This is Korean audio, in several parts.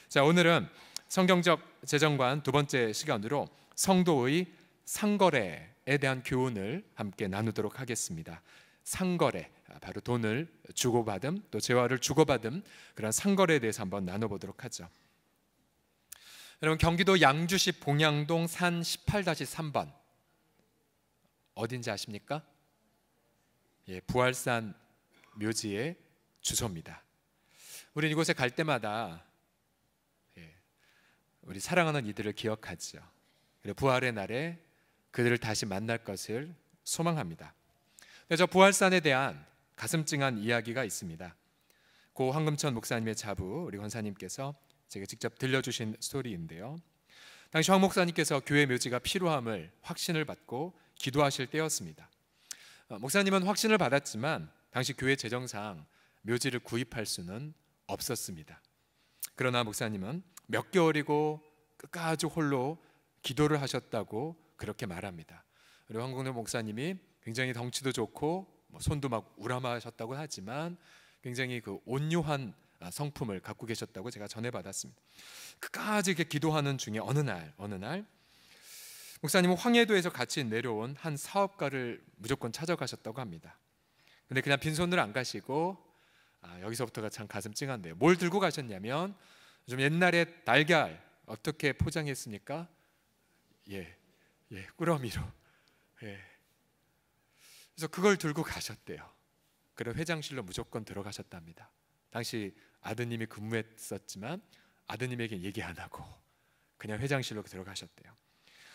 자, 오늘은 성경적 재정관 두 번째 시간으로 성도의 상거래에 대한 교훈을 함께 나누도록 하겠습니다. 상거래, 바로 돈을 주고받음, 또 재화를 주고받음, 그런 상거래에 대해서 한번 나눠보도록 하죠. 여러분, 경기도 양주시 봉양동 산 18-3번 어딘지 아십니까? 예, 부활산 묘지의 주소입니다. 우리는 이곳에 갈 때마다 우리 사랑하는 이들을 기억하죠. 그리고 부활의 날에 그들을 다시 만날 것을 소망합니다. 저 부활산에 대한 가슴 찡한 이야기가 있습니다. 고 황금천 목사님의 자부, 우리 권사님께서 제가 직접 들려주신 스토리인데요. 당시 황 목사님께서 교회 묘지가 필요함을 확신을 받고 기도하실 때였습니다. 목사님은 확신을 받았지만 당시 교회 재정상 묘지를 구입할 수는 없었습니다. 그러나 목사님은 몇 개월이고 끝까지 홀로 기도를 하셨다고 그렇게 말합니다. 그리고 황국래 목사님이 굉장히 덩치도 좋고 손도 막 우람하셨다고 하지만 굉장히 그 온유한 성품을 갖고 계셨다고 제가 전해받았습니다. 끝까지 이렇게 기도하는 중에 어느 날 목사님은 황해도에서 같이 내려온 한 사업가를 무조건 찾아가셨다고 합니다. 근데 그냥 빈손으로 안 가시고 여기서부터가 참 가슴 찡한데요. 뭘 들고 가셨냐면 좀 옛날에 달걀 어떻게 포장했습니까? 꾸러미로. 그래서 그걸 들고 가셨대요. 그래서 회장실로 무조건 들어가셨답니다. 당시 아드님이 근무했었지만 아드님에게 얘기 안 하고 그냥 회장실로 들어가셨대요.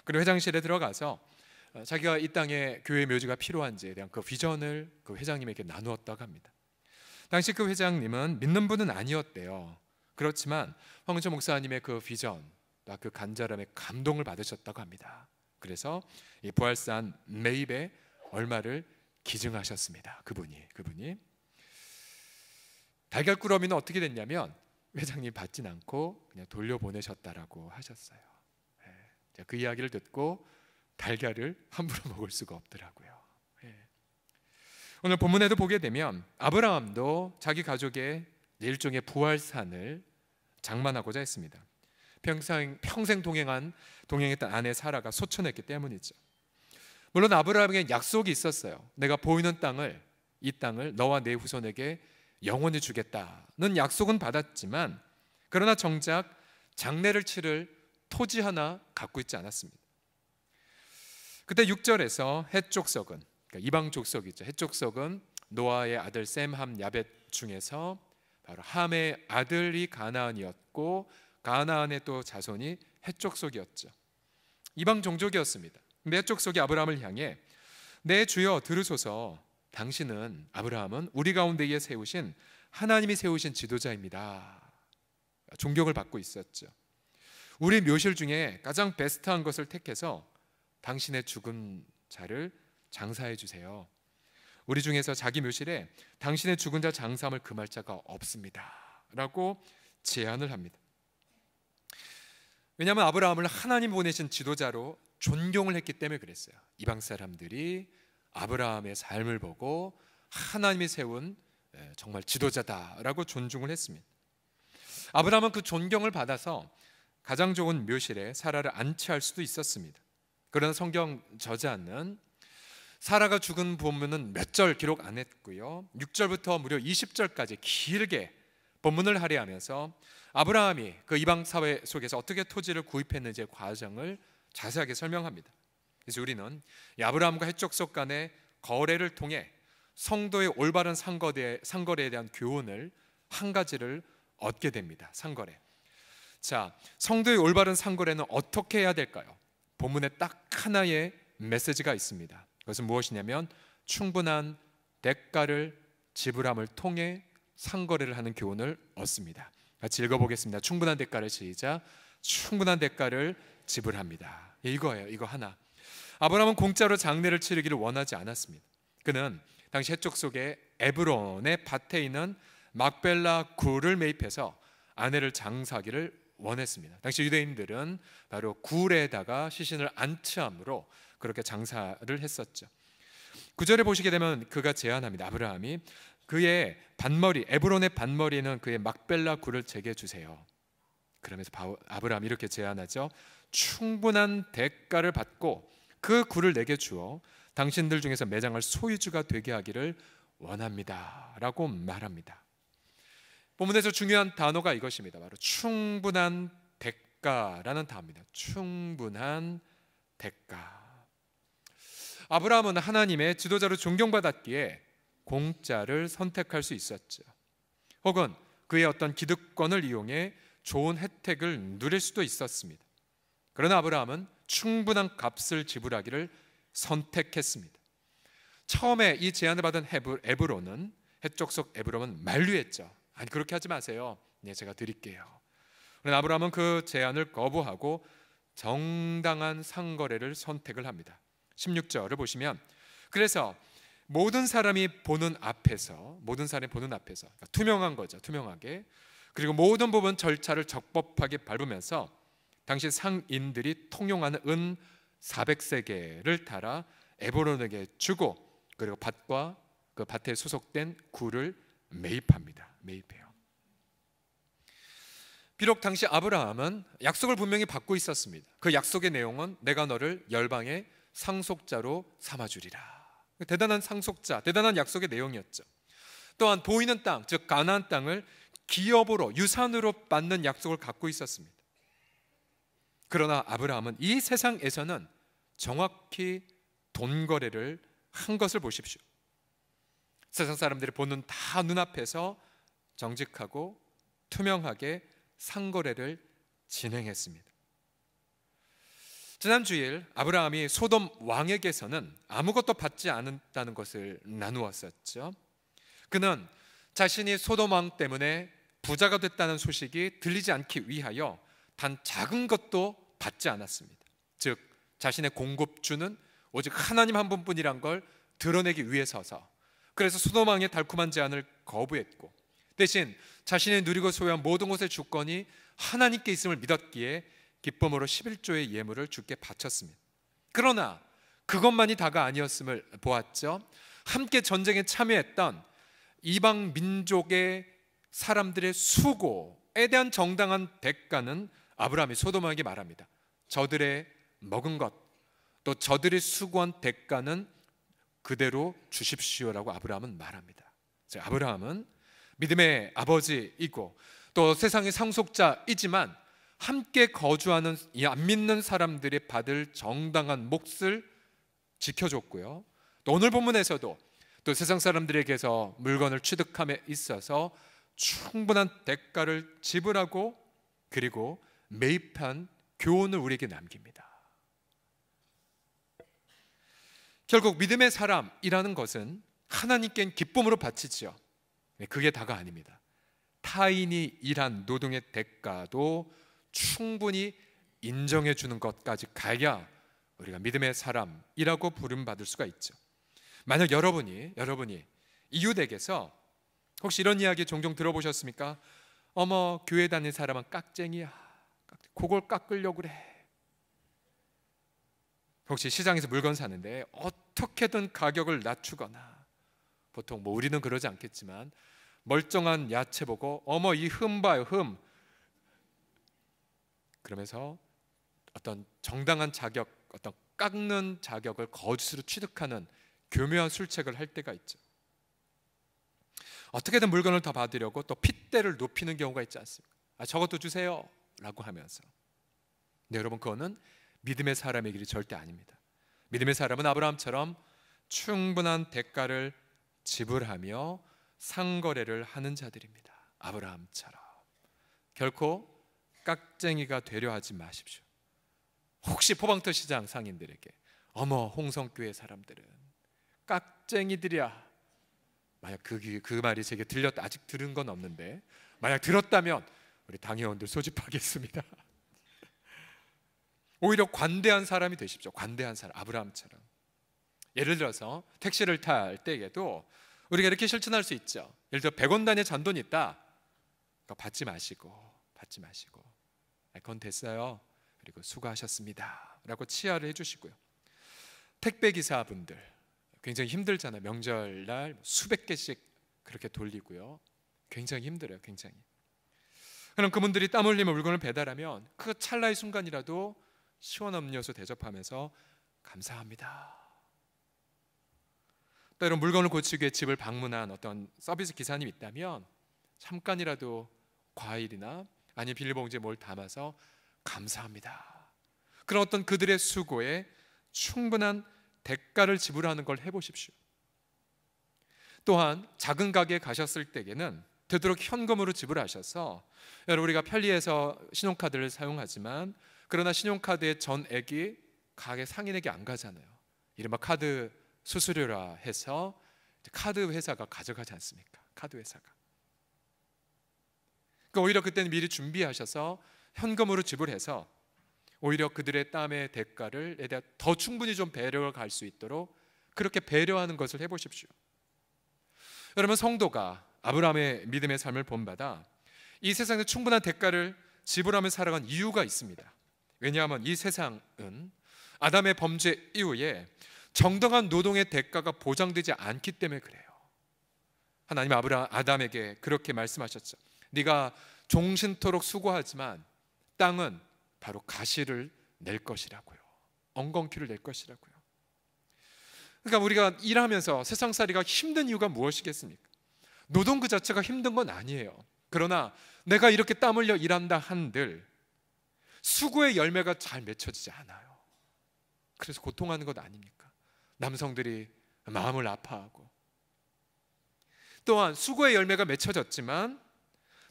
그리고 회장실에 들어가서 자기가 이 땅에 교회 묘지가 필요한지에 대한 그 비전을 그 회장님에게 나누었다고 합니다. 당시 그 회장님은 믿는 분은 아니었대요. 그렇지만 황은철 목사님의 그 비전, 그 간절함에 감동을 받으셨다고 합니다. 그래서 이 부활산 매입에 얼마를 기증하셨습니다. 그분이 달걀꾸러미는 어떻게 됐냐면 회장님 받진 않고 그냥 돌려보내셨다라고 하셨어요. 그 이야기를 듣고 달걀을 함부로 먹을 수가 없더라고요. 오늘 본문에도 보게 되면 아브라함도 자기 가족의 일종의 부활산을 장만하고자 했습니다. 평생 동행했던 아내 사라가 소천했기 때문이죠. 물론 아브라함에게 약속이 있었어요. 내가 보이는 이 땅을 너와 내 후손에게 영원히 주겠다는 약속은 받았지만 그러나 정작 장례를 치를 토지 하나 갖고 있지 않았습니다. 그때 6절에서 헷족속은, 그러니까 이방 족속이죠. 헷족속은 노아의 아들 셈, 함, 야벳 중에서 바로 함의 아들이 가나안이었고 가나안의 또 자손이 헷족속이었죠. 이방 종족이었습니다. 근데 헷족속이 아브라함을 향해 내 주여 들으소서, 당신은 아브라함은 우리 가운데에 세우신 하나님이 세우신 지도자입니다. 존경을 받고 있었죠. 우리 묘실 중에 가장 베스트한 것을 택해서 당신의 죽은 자를 장사해 주세요. 우리 중에서 자기 묘실에 당신의 죽은 자 장사함을 금할 자가 없습니다 라고 제안을 합니다. 왜냐하면 아브라함을 하나님 보내신 지도자로 존경을 했기 때문에 그랬어요. 이방 사람들이 아브라함의 삶을 보고 하나님이 세운 정말 지도자다라고 존중을 했습니다. 아브라함은 그 존경을 받아서 가장 좋은 묘실에 사라를 안치할 수도 있었습니다. 그러나 성경 저자는 사라가 죽은 본문은 몇 절 기록 안 했고요, 6절부터 무려 20절까지 길게 본문을 할애하면서 아브라함이 그 이방 사회 속에서 어떻게 토지를 구입했는지의 과정을 자세하게 설명합니다. 그래서 우리는 이 아브라함과 헷족속 간의 거래를 통해 성도의 올바른 상거래에 대한 교훈을 한 가지를 얻게 됩니다. 상거래. 자, 성도의 올바른 상거래는 어떻게 해야 될까요? 본문에 딱 하나의 메시지가 있습니다. 그것은 무엇이냐면 충분한 대가를 지불함을 통해 상거래를 하는 교훈을 얻습니다. 같이 읽어보겠습니다. 충분한 대가를 시작. 충분한 대가를 지불합니다. 이거예요. 이거 하나. 아브라함은 공짜로 장례를 치르기를 원하지 않았습니다. 그는 당시 헷족속의 에브론의 밭에 있는 막벨라 굴을 매입해서 아내를 장사하기를 원했습니다. 당시 유대인들은 바로 굴에다가 시신을 안치함으로 그렇게 장사를 했었죠. 9절에 보시게 되면 그가 제안합니다. 아브라함이 그의 밭머리, 에브론의 밭머리는 그의 막벨라 굴을 제게 주세요. 그러면서 아브라함이 이렇게 제안하죠. 충분한 대가를 받고 그 굴을 내게 주어 당신들 중에서 매장할 소유주가 되게 하기를 원합니다 라고 말합니다. 본문에서 중요한 단어가 이것입니다. 바로 충분한 대가라는 단어입니다. 충분한 대가. 아브라함은 하나님의 지도자로 존경받았기에 공짜를 선택할 수 있었죠. 혹은 그의 어떤 기득권을 이용해 좋은 혜택을 누릴 수도 있었습니다. 그러나 아브라함은 충분한 값을 지불하기를 선택했습니다. 처음에 이 제안을 받은 에브론은, 해족 속 에브론은 만류했죠. 아니, 그렇게 하지 마세요. 네, 제가 드릴게요. 그러나 아브라함은 그 제안을 거부하고 정당한 상거래를 선택을 합니다. 16절을 보시면, 그래서 모든 사람이 보는 앞에서, 그러니까 투명한 거죠. 투명하게. 그리고 모든 부분 절차를 적법하게 밟으면서 당시 상인들이 통용하는 은 400세겔을 달아 에브론에게 주고, 그리고 밭과 그 밭에 소속된 굴을 매입합니다. 매입해요. 비록 당시 아브라함은 약속을 분명히 받고 있었습니다. 그 약속의 내용은 내가 너를 열방의 상속자로 삼아주리라. 대단한 상속자, 대단한 약속의 내용이었죠. 또한 보이는 땅, 즉 가나안 땅을 기업으로, 유산으로 받는 약속을 갖고 있었습니다. 그러나 아브라함은 이 세상에서는 정확히 돈 거래를 한 것을 보십시오. 세상 사람들이 보는 다 눈앞에서 정직하고 투명하게 상거래를 진행했습니다. 지난 주일 아브라함이 소돔 왕에게서는 아무것도 받지 않았다는 것을 나누었었죠. 그는 자신이 소돔 왕 때문에 부자가 됐다는 소식이 들리지 않기 위하여 단 작은 것도 받지 않았습니다. 즉 자신의 공급주는 오직 하나님 한 분뿐이란 걸 드러내기 위해서서, 그래서 소돔 왕의 달콤한 제안을 거부했고, 대신 자신이 누리고 소유한 모든 것의 주권이 하나님께 있음을 믿었기에 기쁨으로 11조의 예물을 주께 바쳤습니다. 그러나 그것만이 다가 아니었음을 보았죠. 함께 전쟁에 참여했던 이방 민족의 사람들의 수고에 대한 정당한 대가는 아브라함이 소돔왕에게 말합니다. 저들의 먹은 것, 또 저들이 수고한 대가는 그대로 주십시오라고 아브라함은 말합니다. 아브라함은 믿음의 아버지이고 또 세상의 상속자이지만 함께 거주하는 이 안 믿는 사람들이 받을 정당한 몫을 지켜줬고요. 또 오늘 본문에서도 또 세상 사람들에게서 물건을 취득함에 있어서 충분한 대가를 지불하고 그리고 매입한 교훈을 우리에게 남깁니다. 결국 믿음의 사람이라는 것은 하나님께 기쁨으로 바치지요. 그게 다가 아닙니다. 타인이 일한 노동의 대가도 충분히 인정해 주는 것까지 가야 우리가 믿음의 사람이라고 부름받을 수가 있죠. 만약 여러분이 이웃에게서 혹시 이런 이야기 종종 들어보셨습니까? 어머, 교회 다니는 사람은 깍쟁이야. 그걸 깎으려고 그래. 혹시 시장에서 물건 사는데 어떻게든 가격을 낮추거나, 보통 뭐 우리는 그러지 않겠지만 멀쩡한 야채 보고 어머 이 흠 봐요, 흠. 그러면서 어떤 정당한 자격, 어떤 깎는 자격을 거짓으로 취득하는 교묘한 술책을 할 때가 있죠. 어떻게든 물건을 더 받으려고 또 핏대를 높이는 경우가 있지 않습니까? 저것도 주세요 라고 하면서. 근데 여러분, 그거는 믿음의 사람의 길이 절대 아닙니다. 믿음의 사람은 아브라함처럼 충분한 대가를 지불하며 상거래를 하는 자들입니다. 아브라함처럼 결코 깍쟁이가 되려 하지 마십시오. 혹시 포방터 시장 상인들에게 어머 홍성교회 사람들은 깍쟁이들이야, 만약 그 말이 제게 들렸다, 아직 들은 건 없는데 만약 들었다면 우리 당회원들 소집하겠습니다. 오히려 관대한 사람이 되십시오. 관대한 사람, 아브라함처럼. 예를 들어서 택시를 탈 때에도 우리가 이렇게 실천할 수 있죠. 예를 들어 100원 단위의 잔돈이 있다, 그러니까 받지 마시고 그건 됐어요, 그리고 수고하셨습니다 라고 치하를 해주시고요. 택배기사분들 굉장히 힘들잖아요. 명절날 수백 개씩 그렇게 돌리고요. 굉장히 힘들어요. 굉장히. 그럼 그분들이 땀 흘리며 물건을 배달하면 그 찰나의 순간이라도 시원한 음료수 대접하면서 감사합니다. 또 이런 물건을 고치기 위해 집을 방문한 어떤 서비스 기사님이 있다면 잠깐이라도 과일이나 아니면 비닐봉지에 뭘 담아서 감사합니다. 그런 어떤 그들의 수고에 충분한 대가를 지불하는 걸 해보십시오. 또한 작은 가게에 가셨을 때에는 되도록 현금으로 지불하셔서, 여러분 우리가 편리해서 신용카드를 사용하지만 그러나 신용카드의 전액이 가게 상인에게 안 가잖아요. 이른바 카드 수수료라 해서 카드 회사가 가져가지 않습니까? 카드 회사가. 그러니까 오히려 그때는 미리 준비하셔서 현금으로 지불해서 오히려 그들의 땀의 대가를 더 충분히 좀 배려가 갈 수 있도록 그렇게 배려하는 것을 해보십시오. 여러분, 성도가 아브라함의 믿음의 삶을 본받아 이 세상에 충분한 대가를 지불하며 살아간 이유가 있습니다. 왜냐하면 이 세상은 아담의 범죄 이후에 정당한 노동의 대가가 보장되지 않기 때문에 그래요. 하나님 아담에게 그렇게 말씀하셨죠. 네가 종신토록 수고하지만 땅은 바로 가시를 낼 것이라고요. 엉겅퀴를 낼 것이라고요. 그러니까 우리가 일하면서 세상살이가 힘든 이유가 무엇이겠습니까? 노동 그 자체가 힘든 건 아니에요. 그러나 내가 이렇게 땀 흘려 일한다 한들 수고의 열매가 잘 맺혀지지 않아요. 그래서 고통하는 것 아닙니까? 남성들이 마음을 아파하고, 또한 수고의 열매가 맺혀졌지만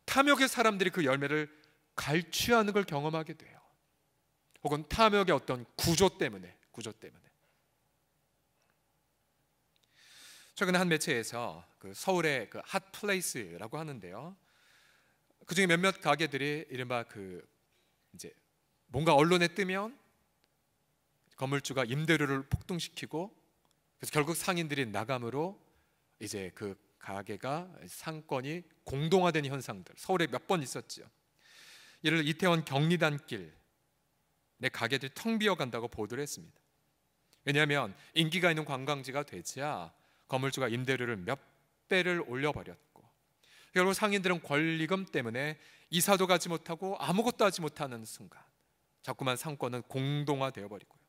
탐욕의 사람들이 그 열매를 갈취하는 걸 경험하게 돼요. 혹은 탐욕의 어떤 구조 때문에. 최근에 한 매체에서 그 서울의 그 핫플레이스라고 하는데요, 그 중에 몇몇 가게들이 이른바 이제 뭔가 언론에 뜨면 건물주가 임대료를 폭등시키고, 그래서 결국 상인들이 나감으로 이제 그 가게가 상권이 공동화된 현상들 서울에 몇 번 있었죠. 예를 들어 이태원 경리단길 내 가게들이 텅 비어간다고 보도를 했습니다. 왜냐하면 인기가 있는 관광지가 되자 건물주가 임대료를 몇 배를 올려버렸고, 결국 상인들은 권리금 때문에 이사도 가지 못하고 아무것도 하지 못하는 순간 자꾸만 상권은 공동화되어 버리고요.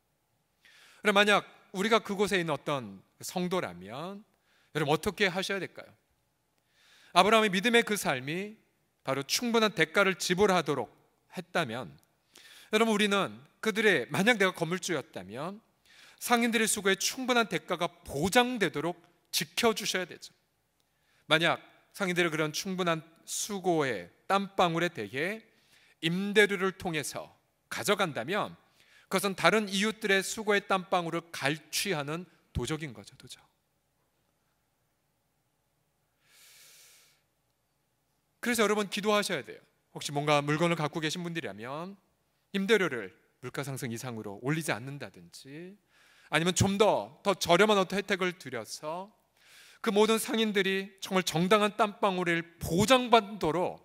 그럼 만약 우리가 그곳에 있는 어떤 성도라면 여러분 어떻게 하셔야 될까요? 아브라함의 믿음의 그 삶이 바로 충분한 대가를 지불하도록 했다면, 여러분 우리는 그들의, 만약 내가 건물주였다면 상인들의 수고에 충분한 대가가 보장되도록 지켜주셔야 되죠. 만약 상인들의 그런 충분한 수고의 땀방울에 대해 임대료를 통해서 가져간다면 그것은 다른 이웃들의 수고의 땀방울을 갈취하는 도적인 거죠. 도적. 그래서 여러분 기도하셔야 돼요. 혹시 뭔가 물건을 갖고 계신 분들이라면 임대료를 물가 상승 이상으로 올리지 않는다든지, 아니면 좀 더 저렴한 어떤 혜택을 드려서 그 모든 상인들이 정말 정당한 땀방울을 보장받도록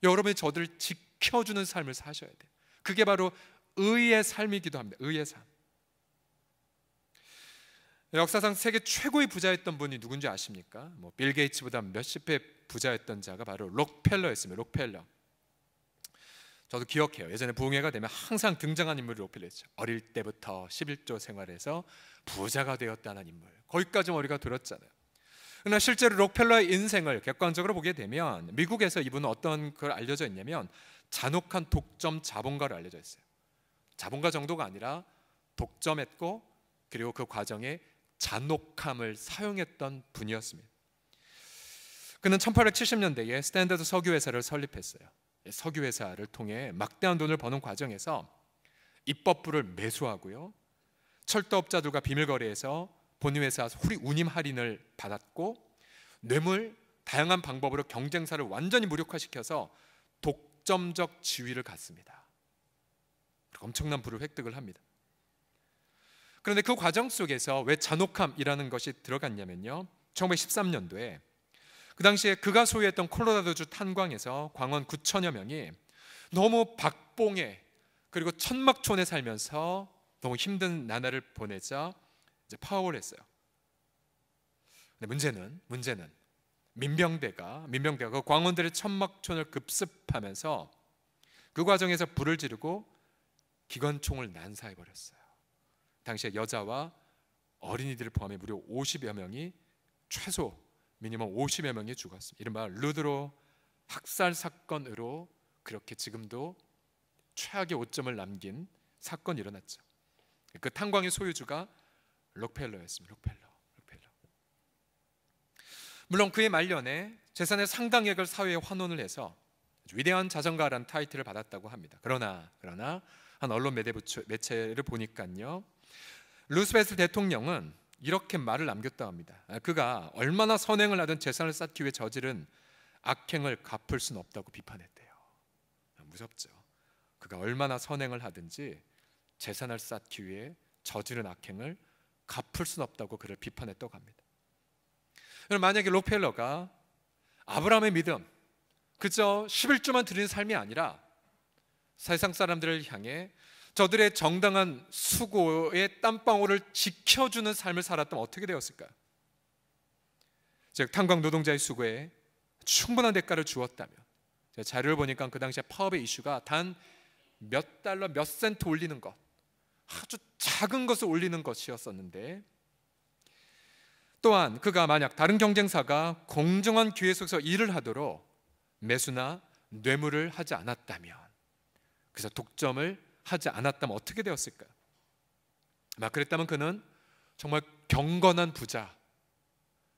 여러분이 저들을 지켜주는 삶을 사셔야 돼요. 그게 바로 의의 삶이기도 합니다. 의의 삶. 역사상 세계 최고의 부자였던 분이 누군지 아십니까? 빌 게이츠보다 몇십 배 부자였던 자가 바로 록펠러였습니다. 록펠러. 저도 기억해요. 예전에 부흥회가 되면 항상 등장한 인물이 록펠러였죠. 어릴 때부터 11조 생활에서 부자가 되었다는 인물. 거기까지 우리가 들었잖아요. 그러나 실제로 록펠러의 인생을 객관적으로 보게 되면 미국에서 이분은 어떤 걸 알려져 있냐면 잔혹한 독점 자본가로 알려져 있어요. 자본가 정도가 아니라 독점했고, 그리고 그 과정에 잔혹함을 사용했던 분이었습니다. 그는 1870년대에 스탠더드 석유회사를 설립했어요. 석유회사를 통해 막대한 돈을 버는 과정에서 입법부를 매수하고요, 철도업자들과 비밀거래에서 본인 회사 운임 할인을 받았고, 뇌물, 다양한 방법으로 경쟁사를 완전히 무력화시켜서 독점적 지위를 갖습니다. 엄청난 부를 획득을 합니다. 그런데 그 과정 속에서 왜 잔혹함이라는 것이 들어갔냐면요, 1913년도에 그 당시에 그가 소유했던 콜로라도주 탄광에서 광원 9천여 명이 너무 박봉에 그리고 천막촌에 살면서 너무 힘든 나날을 보내자 이제 파업을 했어요. 근데 문제는 민병대가 그 광원들의 천막촌을 급습하면서 그 과정에서 불을 지르고 기관총을 난사해 버렸어요. 당시에 여자와 어린이들을 포함해 무려 50여 명이, 최소 미니멈 50여 명이 죽었습니다. 이른바 루드로 학살 사건으로 그렇게 지금도 최악의 오점을 남긴 사건이 일어났죠. 그 탄광의 소유주가 록펠러였습니다. 록펠러. 물론 그의 말년에 재산의 상당액을 사회에 환원을 해서 위대한 자전가라는 타이틀을 받았다고 합니다. 그러나 한 언론 매체를 보니까요, 루스벨트 대통령은 이렇게 말을 남겼다고 합니다. 그가 얼마나 선행을 하든 재산을 쌓기 위해 저지른 악행을 갚을 수는 없다고 비판했대요. 무섭죠. 그가 얼마나 선행을 하든지 재산을 쌓기 위해 저지른 악행을 갚을 수는 없다고 그를 비판했다고 합니다. 만약에 록펠러가 아브라함의 믿음, 그저 11조만 드리는 삶이 아니라 세상 사람들을 향해 저들의 정당한 수고의 땀방울을 지켜주는 삶을 살았다면 어떻게 되었을까요? 즉 탄광 노동자의 수고에 충분한 대가를 주었다면, 제가 자료를 보니까 그 당시에 파업의 이슈가 단 몇 달러 몇 센트 올리는 것, 아주 작은 것을 올리는 것이었었는데, 또한 그가 만약 다른 경쟁사가 공정한 기회 속에서 일을 하도록 매수나 뇌물을 하지 않았다면, 그래서 독점을 하지 않았다면 어떻게 되었을까요? 그랬다면 그는 정말 경건한 부자,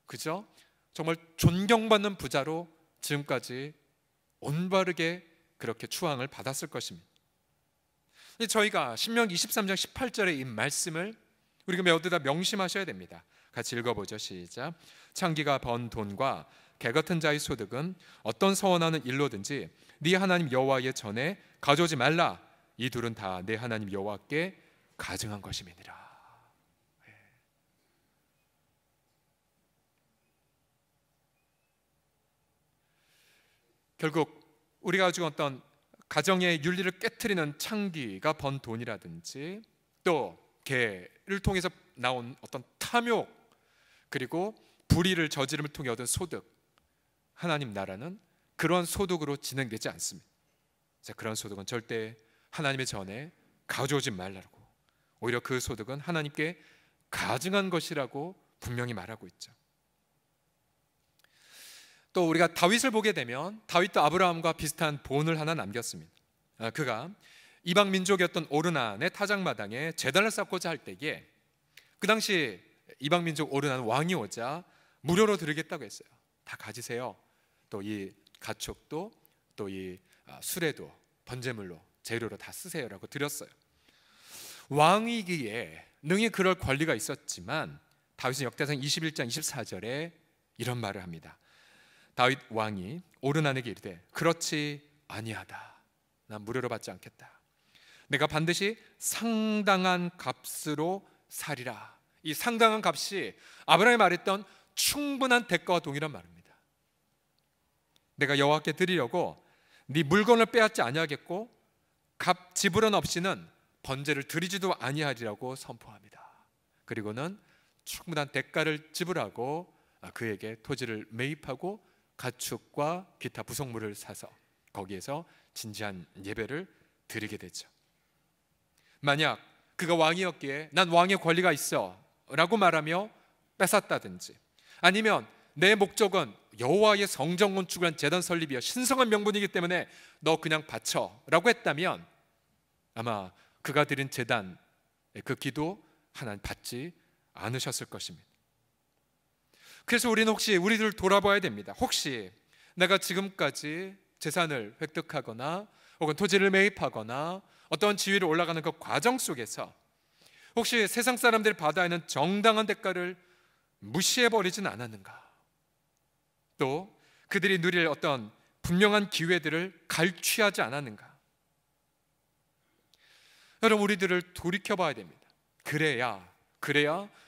그죠? 정말 존경받는 부자로 지금까지 올바르게 그렇게 추앙을 받았을 것입니다. 저희가 신명기 23장 18절의 이 말씀을 우리가 모두 다 명심하셔야 됩니다. 같이 읽어보죠. 시작. 창기가 번 돈과 개 같은 자의 소득은 어떤 서원하는 일로든지 네 하나님 여호와의 전에 가져오지 말라. 이 둘은 다 내 하나님 여호와께 가증한 것임이니라. 결국 우리가 가지고 어떤 가정의 윤리를 깨트리는 창기가 번 돈이라든지, 또 개를 통해서 나온 어떤 탐욕, 그리고 불의를 저지름을 통해 얻은 소득, 하나님 나라는 그런 소득으로 진행되지 않습니다. 그런 소득은 절대 하나님의 전에 가져오지 말라고, 오히려 그 소득은 하나님께 가증한 것이라고 분명히 말하고 있죠. 또 우리가 다윗을 보게 되면 다윗도 아브라함과 비슷한 본을 하나 남겼습니다. 그가 이방 민족이었던 오르난의 타작마당에 제단을 쌓고자 할 때에 그 당시 이방 민족 오르난 왕이 오자 무료로 드리겠다고 했어요. 다 가지세요. 또 이 가축도 또 이 수레도 번제물로 재료로 다 쓰세요라고 드렸어요. 왕이기에 능히 그럴 권리가 있었지만 다윗은 역대상 21장 24절에 이런 말을 합니다. 다윗 왕이 오르난에게 이르되 그렇지 아니하다. 난 무료로 받지 않겠다. 내가 반드시 상당한 값으로 살이라. 이 상당한 값이 아브라함이 말했던 충분한 대가와 동일한 말입니다. 내가 여호와께 드리려고 네 물건을 빼앗지 아니하겠고 값 지불은 없이는 번제를 드리지도 아니하리라고 선포합니다. 그리고는 충분한 대가를 지불하고 그에게 토지를 매입하고 가축과 기타 부속물을 사서 거기에서 진지한 예배를 드리게 되죠. 만약 그가 왕이었기에 난 왕의 권리가 있어 라고 말하며 뺏었다든지, 아니면 내 목적은 여호와의 성전 건축을 한 제단 설립이여 신성한 명분이기 때문에 너 그냥 바쳐 라고 했다면 아마 그가 드린 제단, 그 기도 하나님 받지 않으셨을 것입니다. 그래서 우리는 혹시 우리들 돌아봐야 됩니다. 혹시 내가 지금까지 재산을 획득하거나 혹은 토지를 매입하거나 어떤 지위를 올라가는 그 과정 속에서 혹시 세상 사람들이 받아야 하는 정당한 대가를 무시해버리진 않았는가? 또 그들이 누릴 어떤 분명한 기회들을 갈취하지 않았는가? 여러분, 우리들을 돌이켜봐야 됩니다. 그래야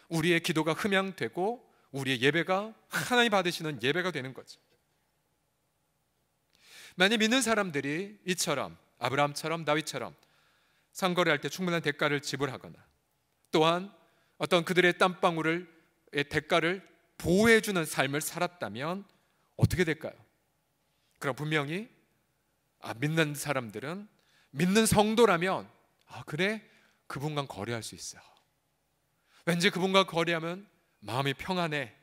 우리의 기도가 흠양되고 우리의 예배가 하나님 받으시는 예배가 되는 거죠. 만약 믿는 사람들이 이처럼 아브라함처럼 다윗처럼 상거래할 때 충분한 대가를 지불하거나 또한 어떤 그들의 땀방울의 대가를 보호해주는 삶을 살았다면 어떻게 될까요? 그럼 분명히 믿는 사람들은, 믿는 성도라면 그래, 그분과 거래할 수 있어. 왠지 그분과 거래하면 마음이 평안해.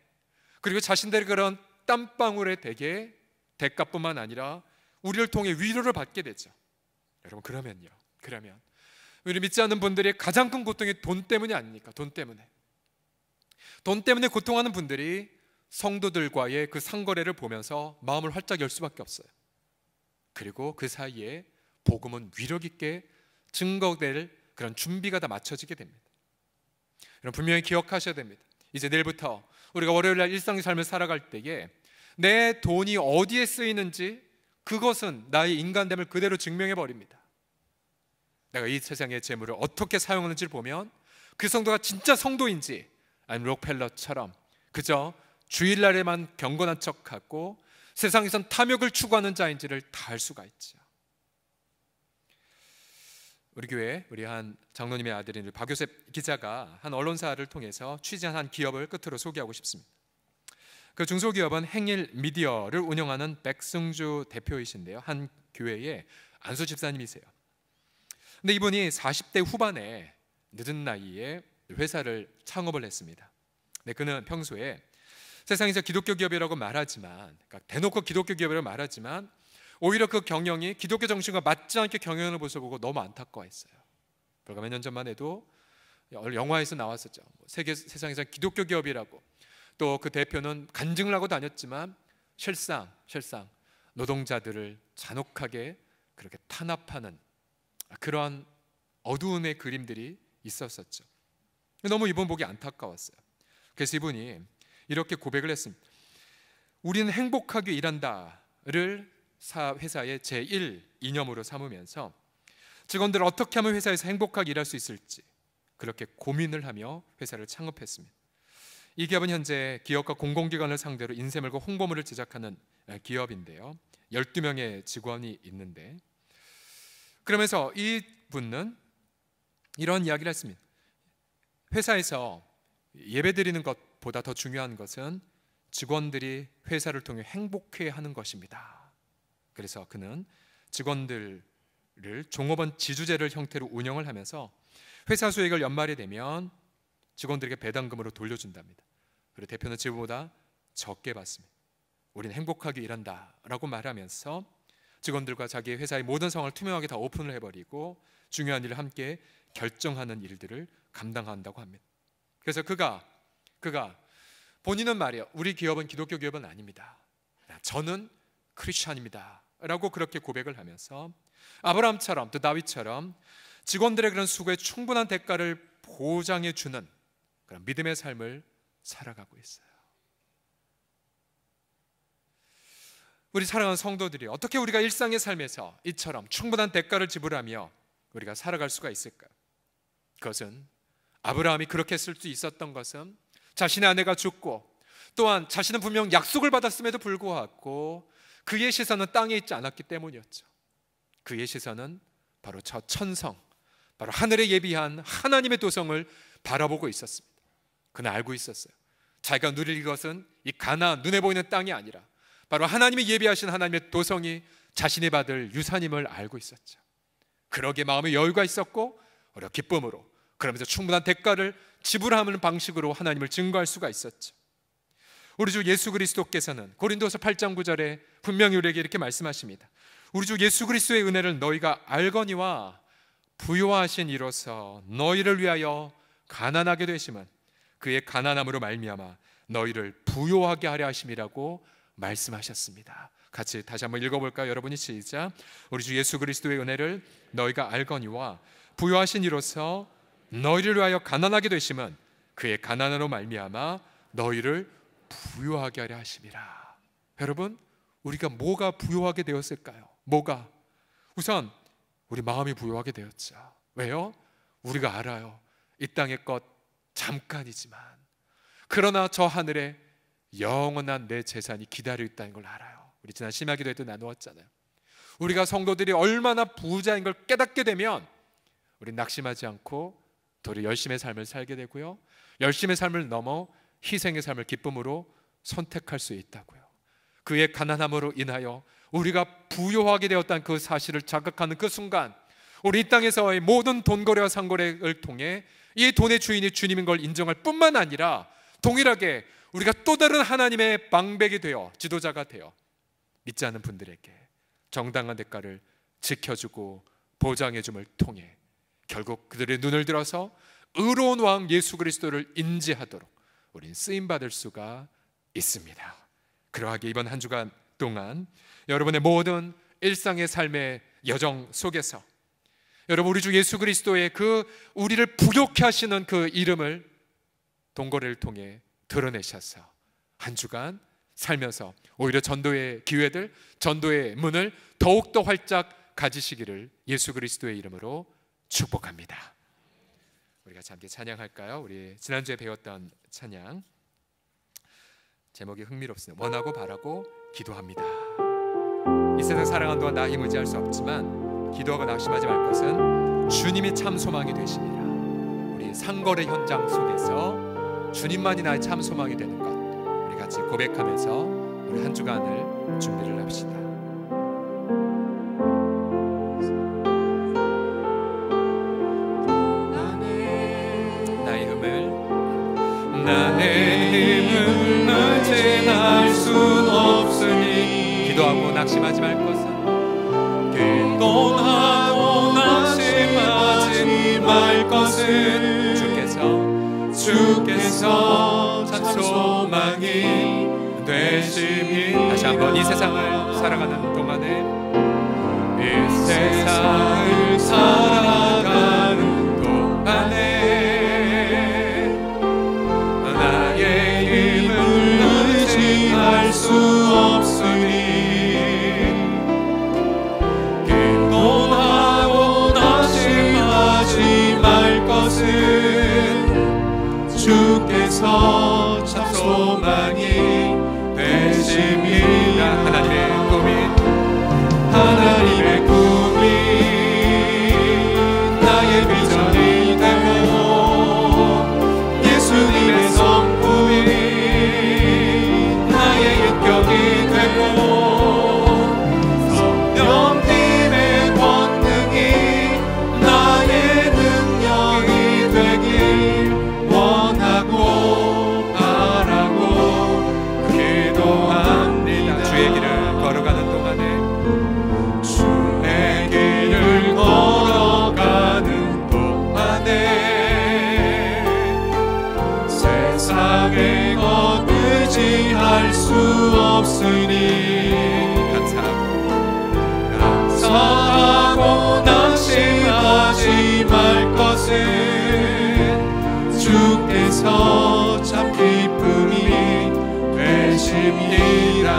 그리고 자신들의 그런 땀방울의 대가뿐만 아니라 우리를 통해 위로를 받게 되죠. 여러분, 그러면 우리 믿지 않는 분들의 가장 큰 고통이 돈 때문이 아닙니까? 돈 때문에 고통하는 분들이 성도들과의 그 상거래를 보면서 마음을 활짝 열 수밖에 없어요. 그리고 그 사이에 복음은 위력 있게 증거될 그런 준비가 다 맞춰지게 됩니다. 여러분, 분명히 기억하셔야 됩니다. 이제 내일부터 우리가 월요일날 일상의 삶을 살아갈 때에 내 돈이 어디에 쓰이는지 그것은 나의 인간됨을 그대로 증명해 버립니다. 내가 이 세상의 재물을 어떻게 사용하는지를 보면 그 성도가 진짜 성도인지, 아니면 록펠러처럼 그저 주일날에만 경건한 척하고 세상에선 탐욕을 추구하는 자인지를 다 알 수가 있죠. 우리 교회 우리 한 장로님의 아들인 박요셉 기자가 한 언론사를 통해서 취재한 한 기업을 끝으로 소개하고 싶습니다. 그 중소기업은 행일 미디어를 운영하는 백승주 대표이신데요, 한 교회의 안수 집사님이세요. 근데 이분이 40대 후반에 늦은 나이에 회사를 창업을 했습니다. 근데 그는 평소에 세상에서 기독교 기업이라고 말하지만, 그러니까 대놓고 기독교 기업이라고 말하지만 오히려 그 경영이 기독교 정신과 맞지 않게 경영하는 모습을 보고 너무 안타까워했어요. 불과 몇 년 전만 해도 영화에서 나왔었죠. 세상에서 기독교 기업이라고. 또 그 대표는 간증을 하고 다녔지만 실상 노동자들을 잔혹하게 그렇게 탄압하는 그러한 어두움의 그림들이 있었었죠. 너무 이분 보기 안타까웠어요. 그래서 이분이 이렇게 고백을 했습니다. 우리는 행복하게 일한다를 회사의 제1 이념으로 삼으면서 직원들을 어떻게 하면 회사에서 행복하게 일할 수 있을지 그렇게 고민을 하며 회사를 창업했습니다. 이 기업은 현재 기업과 공공기관을 상대로 인쇄물과 홍보물을 제작하는 기업인데요, 12명의 직원이 있는데, 그러면서 이분은 이런 이야기를 했습니다. 회사에서 예배드리는 것보다 더 중요한 것은 직원들이 회사를 통해 행복해하는 것입니다. 그래서 그는 직원들을 종업원 지주제를 형태로 운영을 하면서 회사 수익을 연말이 되면 직원들에게 배당금으로 돌려준답니다. 그리고 대표는 지금보다 적게 받습니다. 우리는 행복하게 일한다라고 말하면서 직원들과 자기 회사의 모든 상황을 투명하게 다 오픈을 해버리고 중요한 일을 함께 결정하는 일들을 감당한다고 합니다. 그래서 그가 본인은 말이에요, 우리 기업은 기독교 기업은 아닙니다, 저는 크리스찬입니다 라고 그렇게 고백을 하면서 아브라함처럼 또 다윗처럼 직원들의 그런 수고에 충분한 대가를 보장해 주는 그런 믿음의 삶을 살아가고 있어요. 우리 사랑하는 성도들이 어떻게 우리가 일상의 삶에서 이처럼 충분한 대가를 지불하며 우리가 살아갈 수가 있을까요? 그것은 아브라함이 그렇게 했을 수 있었던 것은 자신의 아내가 죽고 또한 자신은 분명 약속을 받았음에도 불구하고 그의 시선은 땅에 있지 않았기 때문이었죠. 그의 시선은 바로 저 천성, 바로 하늘에 예비한 하나님의 도성을 바라보고 있었습니다. 그는 알고 있었어요. 자기가 누릴 것은 이 가나안, 눈에 보이는 땅이 아니라 바로 하나님이 예비하신 하나님의 도성이 자신이 받을 유산임을 알고 있었죠. 그러기에 마음의 여유가 있었고 오히려 기쁨으로, 그러면서 충분한 대가를 지불하는 방식으로 하나님을 증거할 수가 있었죠. 우리 주 예수 그리스도께서는 고린도서 8장 9절에 분명히 우리에게 이렇게 말씀하십니다. 우리 주 예수 그리스도의 은혜를 너희가 알거니와 부요하신 이로써 너희를 위하여 가난하게 되심은 그의 가난함으로 말미암아 너희를 부요하게 하려 하심이라고 말씀하셨습니다. 같이 다시 한번 읽어볼까요? 여러분이 시작. 우리 주 예수 그리스도의 은혜를 너희가 알거니와 부요하신 이로써 너희를 위하여 가난하게 되심은 그의 가난함으로 말미암아 너희를 부요하게 하려 하심이라. 여러분, 우리가 뭐가 부요하게 되었을까요? 뭐가? 우선 우리 마음이 부요하게 되었죠. 왜요? 우리가 알아요. 이 땅의 것 잠깐이지만 그러나 저 하늘에 영원한 내 재산이 기다리고 있다는 걸 알아요. 우리 지난 심야기도 에도 나누었잖아요. 우리가 성도들이 얼마나 부자인 걸 깨닫게 되면 우리 낙심하지 않고 도리어 열심의 삶을 살게 되고요, 열심의 삶을 넘어 희생의 삶을 기쁨으로 선택할 수 있다고요. 그의 가난함으로 인하여 우리가 부유하게 되었다는 그 사실을 자각하는 그 순간, 우리 이 땅에서의 모든 돈거래와 상거래를 통해 이 돈의 주인이 주님인 걸 인정할 뿐만 아니라 동일하게 우리가 또 다른 하나님의 방백이 되어, 지도자가 되어 믿지 않는 분들에게 정당한 대가를 지켜주고 보장해줌을 통해 결국 그들의 눈을 들어서 의로운 왕 예수 그리스도를 인지하도록 우리는 쓰임받을 수가 있습니다. 그러하게 이번 한 주간 동안 여러분의 모든 일상의 삶의 여정 속에서 여러분, 우리 주 예수 그리스도의 그 우리를 부욕케 하시는 그 이름을 동거래를 통해 드러내셔서 한 주간 살면서 오히려 전도의 기회들, 전도의 문을 더욱더 활짝 가지시기를 예수 그리스도의 이름으로 축복합니다. 우리가 함께 찬양할까요? 우리 지난주에 배웠던 찬양, 제목이 흥미롭습니다. 원하고 바라고 기도합니다. 이 세상 살아가는 동안 나 힘 의지할 수 없지만 기도하고 낙심하지 말 것은 주님이 참 소망이 되시니라. 우리 상거래 현장 속에서 주님만이 나의 참 소망이 되는 것, 우리 같이 고백하면서 우리 한 주간을 준비를 합시다. 나의 힘을 의지할 수 없으니 기도하고 낙심하지 말 것은 기도하고 낙심하지 말 것은 주께서 참 소망이 되심이. 다시 한번 이 세상을 살아가는 동안에 이 세상을 살아가는 동안에 할 수 없으니 기도하고 낙심하지 말 것은 주께서 참 소망이 되심이라. 하나님의 꿈이 나의 비전이 되고 예수님의 성품이 성령님의 권능이 나의 능력이 되길 원하고 바라고 기도합니다. 주의 길을 걸어가는 동안에 세상의 것 의지할 수 없으니 감사하고 낙심하지 말 것은 주께서 참 기쁨이 되심이라.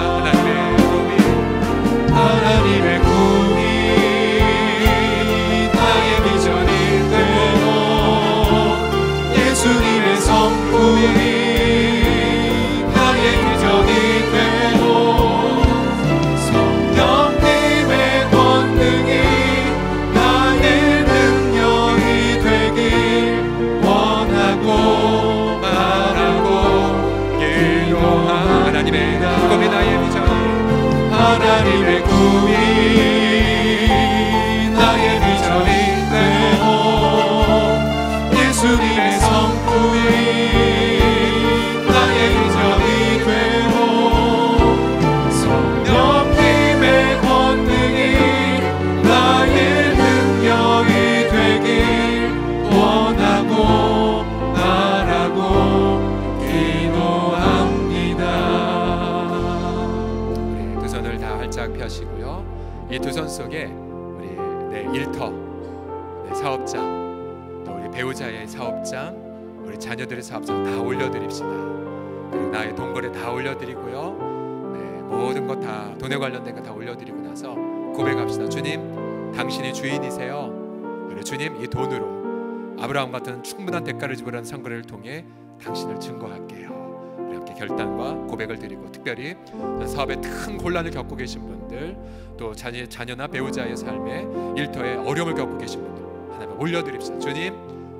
하나님의 꿈이 나의 비전이 되고 예수님의 성품이 하나님의 꿈이 나의 비전이 되고 예수님의 성품이 나의 비전이 되고 성령님의 권능이 나의 능력이 되길 원하고 바라고 기도합니다. 펴시고요. 이 두 손 속에 우리 내 일터, 내 사업장, 또 우리 배우자의 사업장, 우리 자녀들의 사업장 다 올려드립시다. 그리고 나의 돈거래 다 올려드리고요. 네, 모든 것 다 돈에 관련된 거 다 올려드리고 나서 고백합시다. 주님, 당신이 주인이세요. 그리고 주님, 이 돈으로 아브라함 같은 충분한 대가를 지불하는 상거래를 통해 당신을 증거할게요. 결단과 고백을 드리고, 특별히 사업에 큰 곤란을 겪고 계신 분들, 또 자녀나 배우자의 삶에 일터에 어려움을 겪고 계신 분들 하나님 올려드립시다. 주님,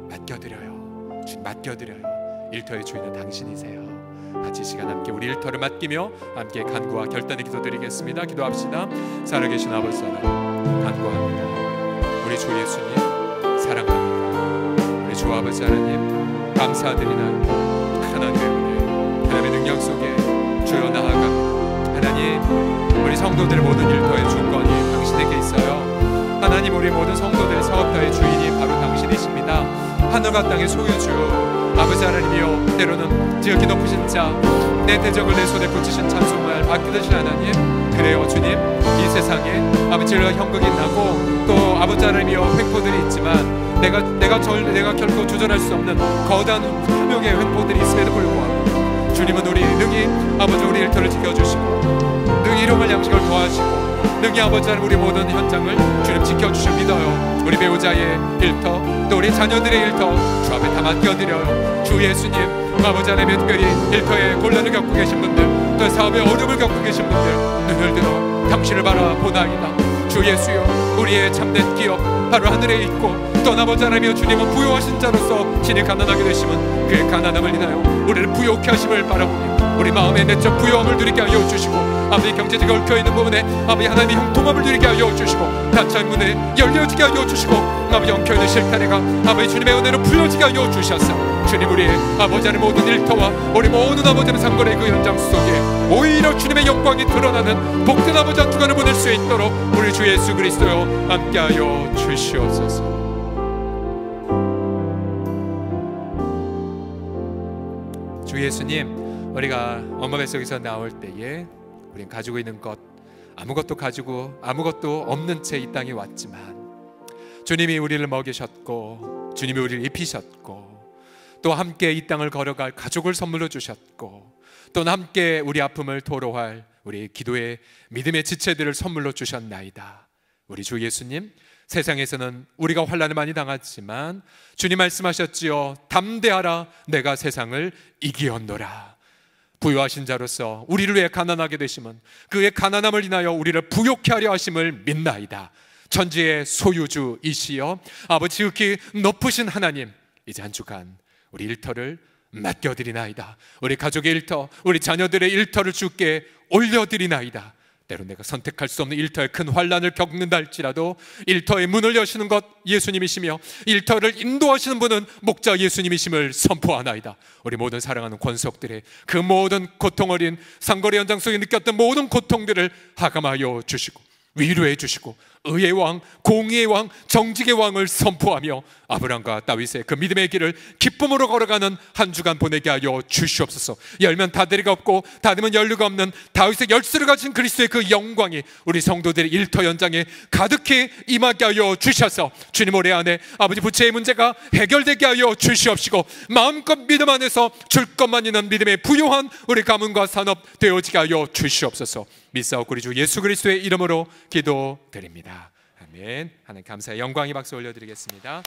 맡겨드려요. 주님, 맡겨드려요. 일터의 주인은 당신이세요. 같이 이 시간 함께 우리 일터를 맡기며 함께 간구와 결단의 기도드리겠습니다. 기도합시다. 살아계신 아버지 하나님 간구합니다. 우리 주 예수님 사랑합니다. 우리 주 아버지 하나님 감사드리나이다. 하나님의 은혜, 하나님의 능력 속에 주여 나아갑니다. 하나님 우리 성도들 모든 일터의 주권이 당신에게 있어요. 하나님 우리 모든 성도들의 사업터의 주인이 바로 당신이십니다. 하늘과 땅의 소유주 아버지 하나님이여, 때로는 지극히 높으신 자, 내 대적을 내 손에 붙이신 찬송을 받기듯이 하나님, 그래요 주님, 이 세상에 아버지와 형극이 나고 또 아버지 하나님이여 횡포들이 있지만 내가 결코 조절할 수 없는 거대한 훌륭의 횡포들이 있음에도 불구하고 주님은 우리 능히 아버지 우리 일터를 지켜주시고 능히 일용할 양식을 더하시고 능히 아버지 하나님 우리 모든 현장을 주님 지켜주실 믿어요. 우리 배우자의 일터 또 우리 자녀들의 일터 주 앞에 다 맡겨드려요. 주 예수님 아버지 하나님 특별히 일터에 곤란을 겪고 계신 분들 또 사업에 어려움을 겪고 계신 분들 눈을 들어 당신을 바라보나이다. 주 예수여, 우리의 참된 기업 바로 하늘에 있고 또 아버지 하나님이여 주님은 부요하신 자로서 진히 가난하게 되시면 그의 가난함을 인하여 우리를 부요케 하심을 바라보니 우리 마음의 내적 부요함을 누리게 하여 주시고 아버지 경제적이 얽혀있는 부분에 아버지 하나님의 형통함을 누리게 하여 주시고 닫혀있는 문에 열려지게 하여 주시고 아버지 엉켜있는 실타래가 아버지 주님의 은혜로 풀려지게 하여 주셔서 주님 우리의 아버지 하나님 모든 일터와 우리 모든 아버지 하나님 상거래 그 현장 속에 오히려 주님의 영광이 드러나는 복된 아버지 한 주간을 보낼 수 있도록 우리 주 예수 그리스도여 함께하여 주시옵소서. 주 예수님, 우리가 엄마 뱃속에서 나올 때에 우리는 가지고 있는 것 아무것도 가지고 아무것도 없는 채 이 땅에 왔지만 주님이 우리를 먹이셨고 주님이 우리를 입히셨고 또 함께 이 땅을 걸어갈 가족을 선물로 주셨고 또 함께 우리 아픔을 토로할 우리 기도의 믿음의 지체들을 선물로 주셨나이다. 우리 주 예수님, 세상에서는 우리가 환난을 많이 당하지만 주님 말씀하셨지요. 담대하라, 내가 세상을 이기었노라. 부유하신 자로서 우리를 위해 가난하게 되심은 그의 가난함을 인하여 우리를 부욕케 하려 하심을 믿나이다. 천지의 소유주이시여 아버지 지극히 높으신 하나님, 이제 한 주간 우리 일터를 맡겨드리나이다. 우리 가족의 일터, 우리 자녀들의 일터를 주께 올려드리나이다. 때로 내가 선택할 수 없는 일터에 큰 환난을 겪는다 할지라도 일터의 문을 여시는 것 예수님이시며 일터를 인도하시는 분은 목자 예수님이심을 선포하나이다. 우리 모든 사랑하는 권속들의 그 모든 고통 어린 상거리 현장 속에 느꼈던 모든 고통들을 하감하여 주시고 위로해 주시고 의의 왕, 공의의 왕, 정직의 왕을 선포하며 아브람과 다윗의 그 믿음의 길을 기쁨으로 걸어가는 한 주간 보내게 하여 주시옵소서. 열면 닫으리가 없고 닫으면 열리가 없는 다윗의 열쇠를 가진 그리스도의 그 영광이 우리 성도들의 일터 현장에 가득히 임하게 하여 주셔서 주님 올해 안에 아버지 부채의 문제가 해결되게 하여 주시옵시고 마음껏 믿음 안에서 줄 것만 있는 믿음의 부요한 우리 가문과 산업 되어지게 하여 주시옵소서. 믿사옵고 우리 주 예수 그리스도의 이름으로 기도드립니다. 아멘. 하나님 감사의 영광의 박수 올려드리겠습니다.